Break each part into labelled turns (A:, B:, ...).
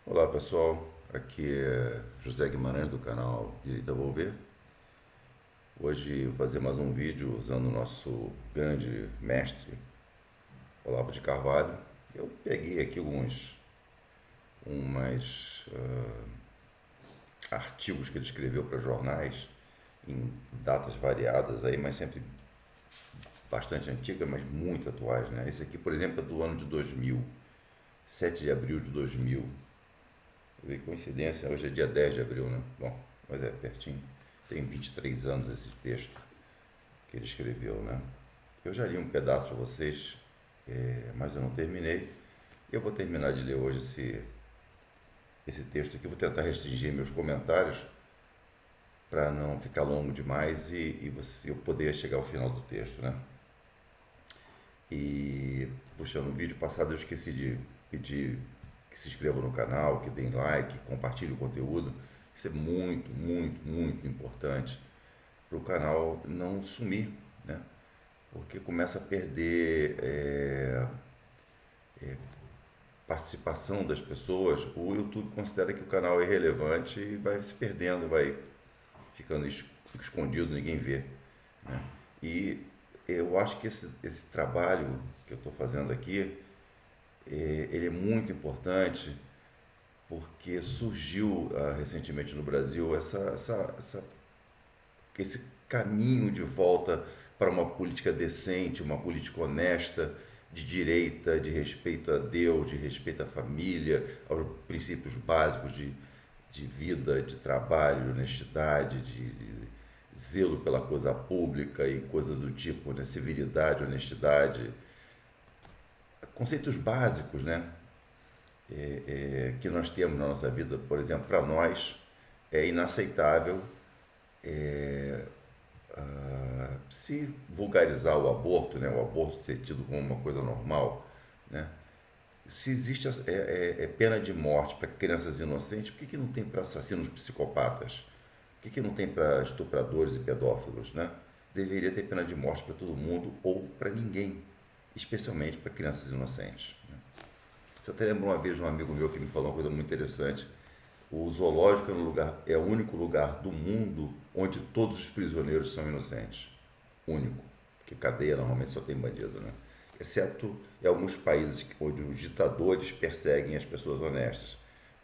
A: Olá pessoal, aqui é José Guimarães do canal Direito a Volver. Hoje vou fazer mais um vídeo usando o nosso grande mestre Olavo de Carvalho. Eu peguei aqui umas artigos que ele escreveu para jornais em datas variadas aí, mas sempre bastante antigas, mas muito atuais, né? Esse aqui, por exemplo, é do ano de 2000, 7 de abril de 2000. Coincidência, hoje é dia 10 de abril, né? Bom, mas é pertinho. Tem 23 anos esse texto que ele escreveu, né? Eu já li um pedaço para vocês, mas eu não terminei. Eu vou terminar de ler hoje esse texto aqui. Vou tentar restringir meus comentários para não ficar longo demais e eu poder chegar ao final do texto, né? E, puxa, no vídeo passado eu esqueci de pedir que se inscrevam no canal, que deem like, compartilhem o conteúdo. Isso é muito, muito, muito importante para o canal não sumir, né? Porque começa a perder participação das pessoas. O YouTube considera que o canal é irrelevante e vai se perdendo, vai ficando escondido, ninguém vê, né? E eu acho que esse trabalho que eu estou fazendo aqui, ele é muito importante porque surgiu recentemente no Brasil esse caminho de volta para uma política decente, uma política honesta, de direita, de respeito a Deus, de respeito à família, aos princípios básicos de vida, de trabalho, de honestidade, de zelo pela coisa pública e coisas do tipo, né? Civilidade, honestidade, conceitos básicos, né? Que nós temos na nossa vida. Por exemplo, para nós é inaceitável se vulgarizar o aborto, né? O aborto ser tido como uma coisa normal, né? Se existe pena de morte para crianças inocentes, por que não tem para assassinos psicopatas? Por que não tem para estupradores e pedófilos, né? Deveria ter pena de morte para todo mundo ou para ninguém, especialmente para crianças inocentes, né? Você até lembra uma vez de um amigo meu que me falou uma coisa muito interessante. O zoológico é o único lugar do mundo onde todos os prisioneiros são inocentes. Único. Porque cadeia normalmente só tem bandido, né? Exceto em alguns países onde os ditadores perseguem as pessoas honestas.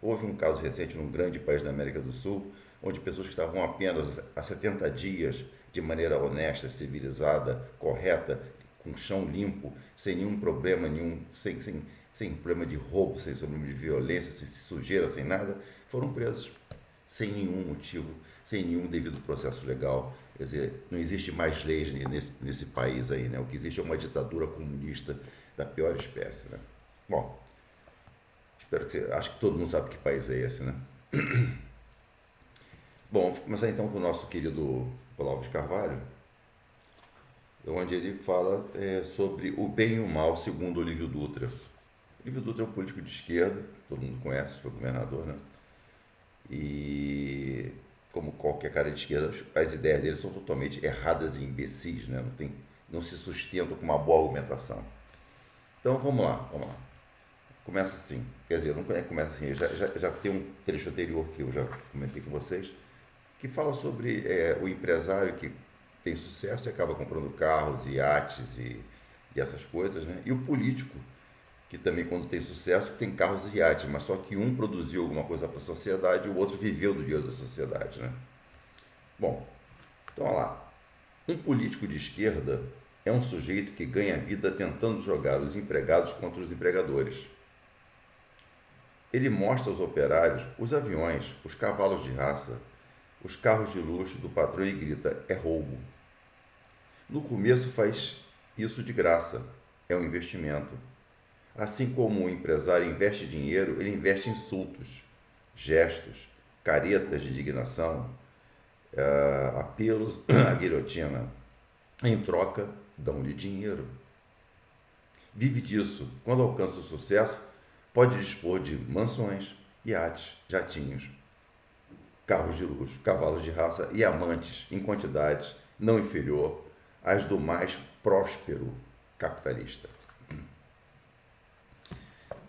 A: Houve um caso recente num grande país da América do Sul, onde pessoas que estavam apenas há 70 dias de maneira honesta, civilizada, correta, com chão limpo, sem nenhum problema, sem problema de roubo, sem problema de violência, sem sujeira, sem nada, foram presos sem nenhum motivo, sem nenhum devido processo legal. Quer dizer, não existe mais leis nesse país aí, né? O que existe é uma ditadura comunista da pior espécie, né? Bom, acho que todo mundo sabe que país é esse, né? Bom, vamos começar então com o nosso querido Olavo de Carvalho, onde ele fala sobre o bem e o mal segundo Olívio Dutra. Olívio Dutra é um político de esquerda, todo mundo conhece, foi governador, né? E como qualquer cara de esquerda, as ideias dele são totalmente erradas e imbecis, né? Não se sustentam com uma boa argumentação. Então vamos lá. Começa assim, quer dizer, não começa assim, já tem um trecho anterior que eu já comentei com vocês, que fala sobre o empresário que tem sucesso e acaba comprando carros, iates e essas coisas, né? E o político, que também quando tem sucesso tem carros e iates, mas só que um produziu alguma coisa para a sociedade e o outro viveu do dinheiro da sociedade, né? Bom, então olha lá. Um político de esquerda é um sujeito que ganha vida tentando jogar os empregados contra os empregadores. Ele mostra aos operários os aviões, os cavalos de raça, os carros de luxo do patrão e grita: é roubo. No começo faz isso de graça, é um investimento. Assim como o empresário investe dinheiro, ele investe insultos, gestos, caretas de indignação, apelos à guilhotina. Em troca, dão-lhe dinheiro. Vive disso. Quando alcança o sucesso, pode dispor de mansões, iates, jatinhos, carros de luxo, cavalos de raça e amantes em quantidades não inferior às do mais próspero capitalista.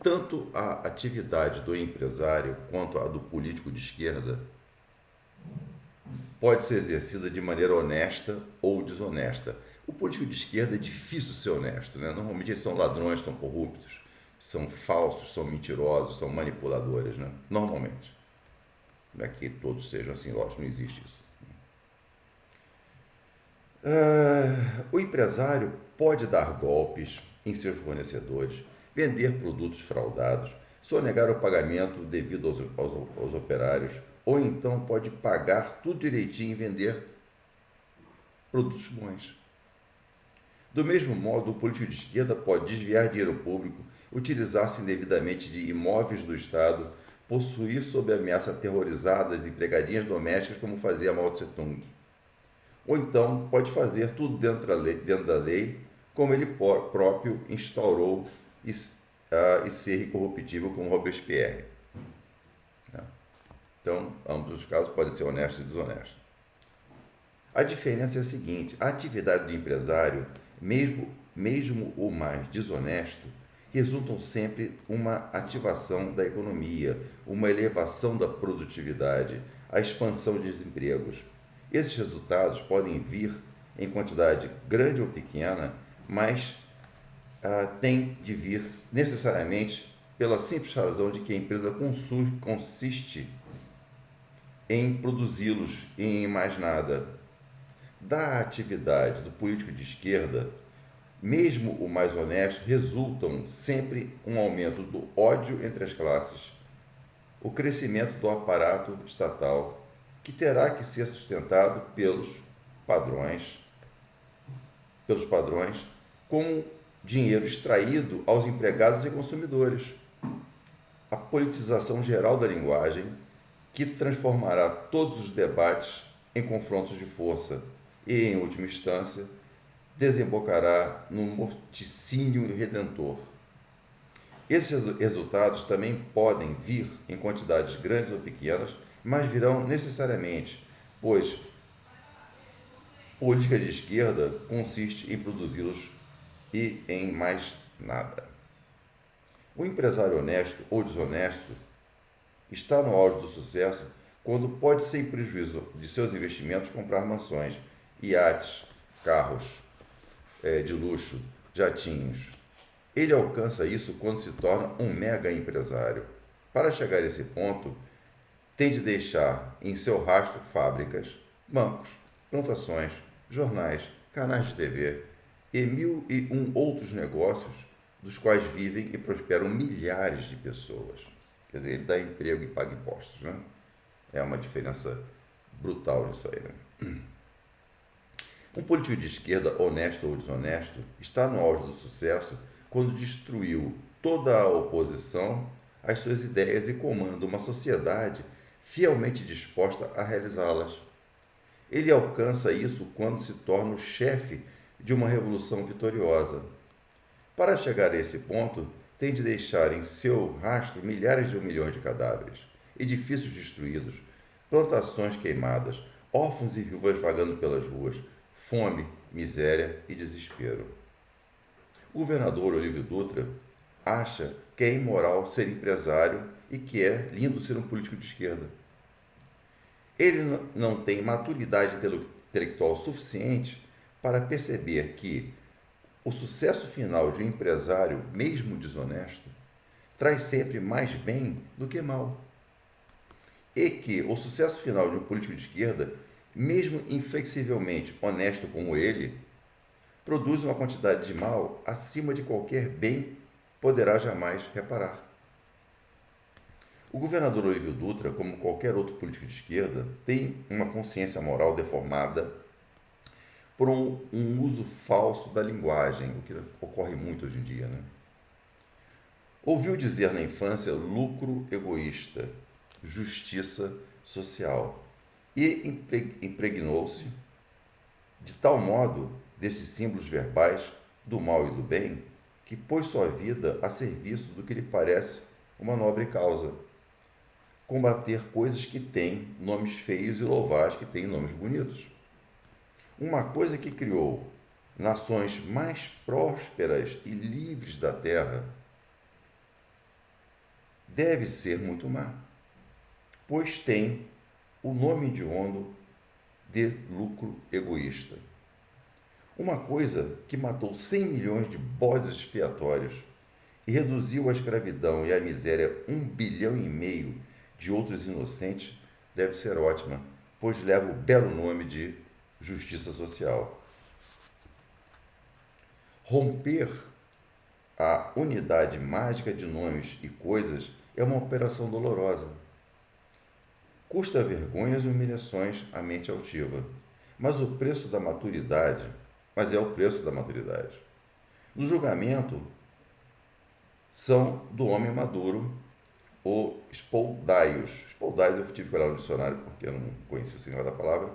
A: tanto a atividade do empresário quanto a do político de esquerda pode ser exercida de maneira honesta ou desonesta. O político de esquerda é difícil ser honesto, né? Normalmente eles são ladrões, são corruptos, são falsos, são mentirosos, são manipuladores, né? Normalmente. Não é que todos sejam assim, lógico, não existe isso. O empresário pode dar golpes em seus fornecedores, vender produtos fraudados, sonegar o pagamento devido aos operários, ou então pode pagar tudo direitinho e vender produtos bons. Do mesmo modo, o político de esquerda pode desviar dinheiro público, utilizar-se indevidamente de imóveis do Estado, possuir sob ameaça aterrorizadas empregadinhas domésticas, como fazia Mao Tse-tung. Ou então pode fazer tudo dentro da lei, como ele próprio instaurou e ser incorruptível como Robespierre. Então, ambos os casos podem ser honestos e desonestos. A diferença é a seguinte: a atividade do empresário, mesmo o mais desonesto, resultam sempre uma ativação da economia, uma elevação da produtividade, a expansão de empregos. Esses resultados podem vir em quantidade grande ou pequena, mas tem de vir necessariamente pela simples razão de que a empresa consiste em produzi-los e em mais nada. Da atividade do político de esquerda, mesmo o mais honesto, resultam sempre um aumento do ódio entre as classes, o crescimento do aparato estatal, que terá que ser sustentado pelos padrões, com dinheiro extraído aos empregados e consumidores. A politização geral da linguagem, que transformará todos os debates em confrontos de força e, em última instância, desembocará no morticínio redentor. Esses resultados também podem vir em quantidades grandes ou pequenas, mas virão necessariamente, pois política de esquerda consiste em produzi-los e em mais nada. O empresário honesto ou desonesto está no auge do sucesso quando pode, sem prejuízo de seus investimentos, comprar mansões, iates, carros de luxo, jatinhos. Ele alcança isso quando se torna um mega empresário. Para chegar a esse ponto, tem de deixar em seu rastro fábricas, bancos, plantações, jornais, canais de TV e 1001 outros negócios dos quais vivem e prosperam milhares de pessoas. Quer dizer, ele dá emprego e paga impostos, né? É uma diferença brutal nisso aí, né? Um político de esquerda, honesto ou desonesto, está no auge do sucesso quando destruiu toda a oposição às suas ideias e comanda uma sociedade fielmente disposta a realizá-las. Ele alcança isso quando se torna o chefe de uma revolução vitoriosa. Para chegar a esse ponto, tem de deixar em seu rastro milhares de milhões de cadáveres, edifícios destruídos, plantações queimadas, órfãos e viúvas vagando pelas ruas, fome, miséria e desespero. O governador Olívio Dutra acha que é imoral ser empresário e que é lindo ser um político de esquerda. Ele não tem maturidade intelectual suficiente para perceber que o sucesso final de um empresário, mesmo desonesto, traz sempre mais bem do que mal. E que o sucesso final de um político de esquerda, mesmo inflexivelmente honesto como ele, produz uma quantidade de mal acima de qualquer bem poderá jamais reparar. O governador Olívio Dutra, como qualquer outro político de esquerda, tem uma consciência moral deformada por um uso falso da linguagem, o que ocorre muito hoje em dia, né? Ouviu dizer na infância lucro egoísta, justiça social, e impregnou-se de tal modo desses símbolos verbais do mal e do bem que pôs sua vida a serviço do que lhe parece uma nobre causa: combater coisas que têm nomes feios e louvar as que têm nomes bonitos. Uma coisa que criou nações mais prósperas e livres da terra deve ser muito má, pois tem o nome hediondo de lucro egoísta. Uma coisa que matou 100 milhões de bodes expiatórios e reduziu a escravidão e a miséria 1,5 bilhão de outros inocentes deve ser ótima, pois leva o belo nome de justiça social. Romper a unidade mágica de nomes e coisas é uma operação dolorosa. Custa vergonhas e humilhações à mente altiva, mas o preço da maturidade, mas é o preço da maturidade. No julgamento, são do homem maduro, o spoldaios. Spoldaios eu tive que olhar no dicionário porque eu não conhecia o significado da palavra,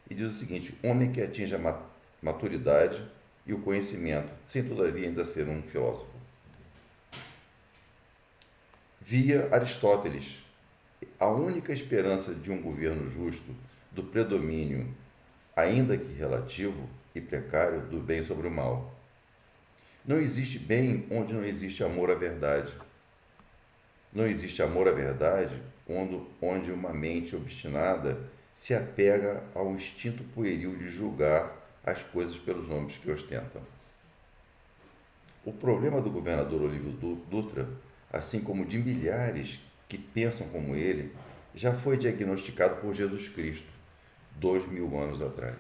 A: e diz o seguinte: homem que atinge a maturidade e o conhecimento, sem todavia ainda ser um filósofo. Via Aristóteles, a única esperança de um governo justo, do predomínio, ainda que relativo e precário, do bem sobre o mal. Não existe bem onde não existe amor à verdade. Não existe amor à verdade onde uma mente obstinada se apega ao instinto pueril de julgar as coisas pelos nomes que ostentam. O problema do governador Olívio Dutra, assim como de milhares que pensam como ele, já foi diagnosticado por Jesus Cristo 2000 anos atrás,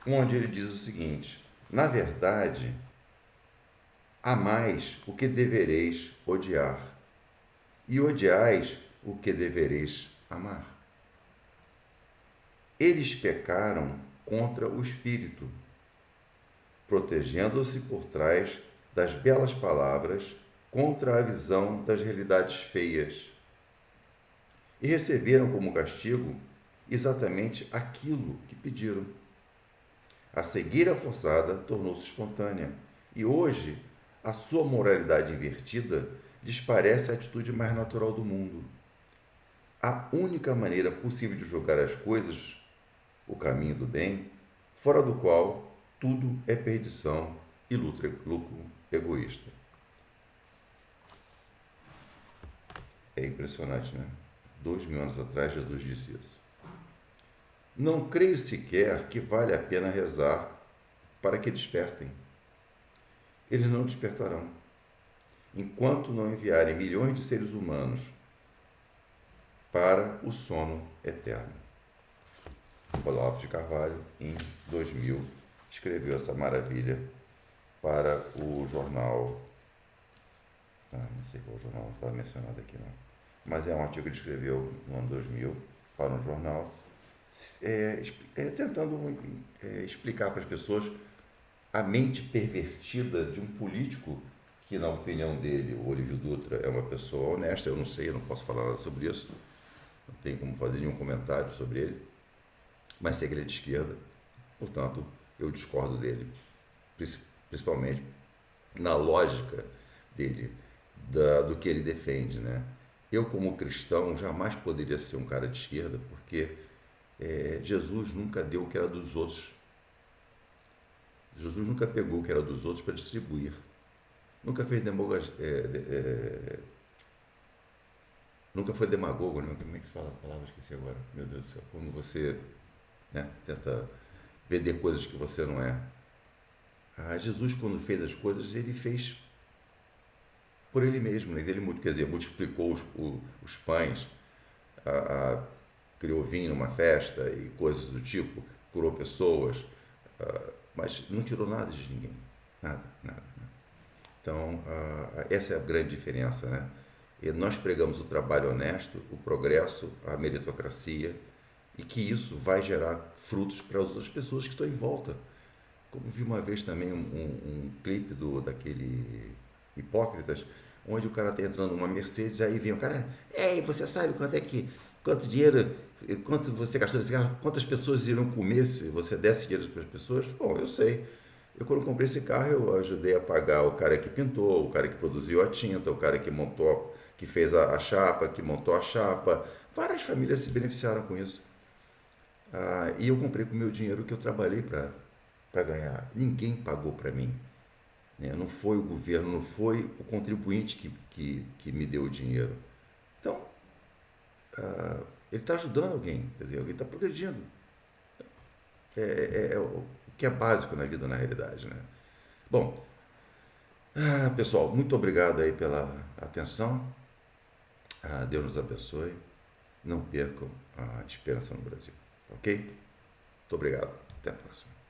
A: onde ele diz o seguinte: na verdade, amais o que devereis odiar, e odiais o que devereis amar. Eles pecaram contra o Espírito, protegendo-se por trás das belas palavras contra a visão das realidades feias, e receberam como castigo exatamente aquilo que pediram. A cegueira forçada tornou-se espontânea, e hoje a sua moralidade invertida desparece a atitude mais natural do mundo. A única maneira possível de julgar as coisas, o caminho do bem, fora do qual tudo é perdição e lucro egoísta. É impressionante, né? 2000 anos atrás, Jesus disse isso. Não creio sequer que vale a pena rezar para que despertem. Eles não despertarão, enquanto não enviarem milhões de seres humanos para o sono eterno. Olavo de Carvalho, em 2000, escreveu essa maravilha para o jornal, não sei qual jornal, não está mencionado aqui não, mas é um artigo que ele escreveu no ano 2000 para um jornal, tentando explicar para as pessoas a mente pervertida de um político que, na opinião dele, o Olívio Dutra é uma pessoa honesta. Eu não sei, eu não posso falar nada sobre isso, não tenho como fazer nenhum comentário sobre ele, mas sei que ele é de esquerda, portanto, eu discordo dele, principalmente na lógica dele, do que ele defende, né? Eu, como cristão, jamais poderia ser um cara de esquerda, porque Jesus nunca deu o que era dos outros. Jesus nunca pegou o que era dos outros para distribuir. Nunca fez demagogia. Nunca foi demagogo, né? Como é que se fala a palavra? Esqueci agora. Meu Deus do céu. Quando você, né, tenta vender coisas que você não é. Jesus, quando fez as coisas, ele fez por ele mesmo. Né? Ele, quer dizer, multiplicou os pães, criou vinho numa festa e coisas do tipo, curou pessoas, mas não tirou nada de ninguém. Nada, nada. Então, essa é a grande diferença, né? E nós pregamos o trabalho honesto, o progresso, a meritocracia, e que isso vai gerar frutos para as outras pessoas que estão em volta. Como vi uma vez também um clipe daquele Hipócritas, onde o cara está entrando numa Mercedes, aí vem o cara: ei, você sabe quanto dinheiro, quanto você gastou nesse carro, quantas pessoas irão comer se você desse dinheiro para as pessoas? Bom, eu sei. Eu, quando comprei esse carro, eu ajudei a pagar o cara que pintou, o cara que produziu a tinta, o cara que montou, que fez a chapa, que montou a chapa. Várias famílias se beneficiaram com isso. E eu comprei com o meu dinheiro que eu trabalhei para ganhar. Ninguém pagou para mim. né? Não foi o governo, não foi o contribuinte que me deu o dinheiro. Então, ele está ajudando alguém, quer dizer, alguém está progredindo. É o que é básico na vida, na realidade, né? Bom, pessoal, muito obrigado aí pela atenção. Deus nos abençoe. Não percam a esperança no Brasil. Ok? Muito obrigado. Até a próxima.